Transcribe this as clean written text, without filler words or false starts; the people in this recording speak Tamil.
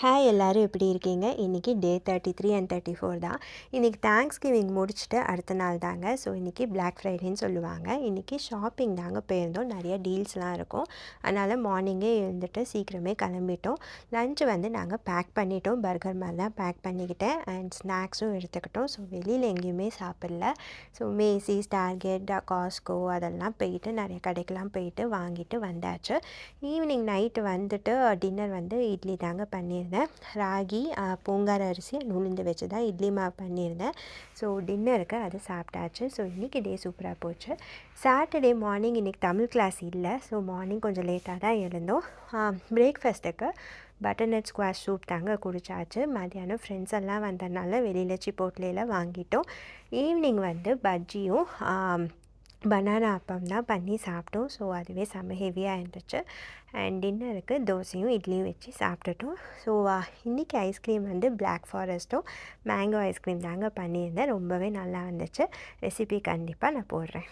ஹாய் எல்லோரும் எப்படி இருக்கீங்க? இன்றைக்கி டே 33 அண்ட் 34 தான். இன்றைக்கி தேங்க்ஸ்கிவிங் முடிச்சுட்டு அடுத்த நாள் தாங்க. ஸோ இன்றைக்கி பிளாக் ஃப்ரைடேன்னு சொல்லுவாங்க. இன்றைக்கி ஷாப்பிங் தாங்க போயிருந்தோம். நிறைய டீல்ஸ்லாம் இருக்கும். அதனால் மார்னிங்கே எழுந்துட்டு சீக்கிரமே கிளம்பிட்டோம். லஞ்சு நாங்கள் பேக் பண்ணிட்டோம். பர்கர் மாதிரி தான் பேக் பண்ணிக்கிட்டேன். அண்ட் ஸ்நாக்ஸும் எடுத்துக்கிட்டோம். ஸோ வெளியில் எங்கேயுமே சாப்பிடல. ஸோ மேசிஸ், டார்கெட், காஸ்கோ அதெல்லாம் போயிட்டு நிறைய கடைக்கெலாம் போயிட்டு வாங்கிட்டு வந்தாச்சு. ஈவினிங் நைட்டு டின்னர் இட்லி தாங்க பண்ணியிருந்தேன். ராகி, பூங்கார அரிசி, உளுந்து வச்சு தான் இட்லி மாவு பண்ணியிருந்தேன். ஸோ டின்னருக்கு அது சாப்பிட்டாச்சு. ஸோ இன்றைக்கி டே சூப்பராக போச்சு. சாட்டர்டே மார்னிங் இன்றைக்கி தமிழ் கிளாஸ் இல்லை. ஸோ மார்னிங் கொஞ்சம் லேட்டாக தான் எழுந்தோம். பிரேக்ஃபாஸ்ட்டுக்கு பட்டர்நட் ஸ்குவாஷ் சூப் தாங்க குடித்தாச்சு. மதியானம் ஃப்ரெண்ட்ஸ் எல்லாம் வந்ததுனால வெளியில் சிப்போட்லேயில் வாங்கிட்டோம். ஈவினிங் பஜ்ஜியும் பனானா அப்பம் தான் பண்ணி சாப்பிட்டோம். ஸோ அதுவே செம்ம ஹெவியாக இருந்துச்சு. அண்ட் டின்னருக்கு தோசையும் இட்லியும் வச்சு சாப்பிட்டுட்டோம். ஸோ இன்றைக்கி ஐஸ்கிரீம் பிளாக் ஃபாரஸ்ட்டும் மேங்கோ ஐஸ்கிரீம் தாங்க பண்ணியிருந்தேன். ரொம்பவே நல்லா வந்துச்சு. ரெசிபி கண்டிப்பாக நான் போடுறேன்.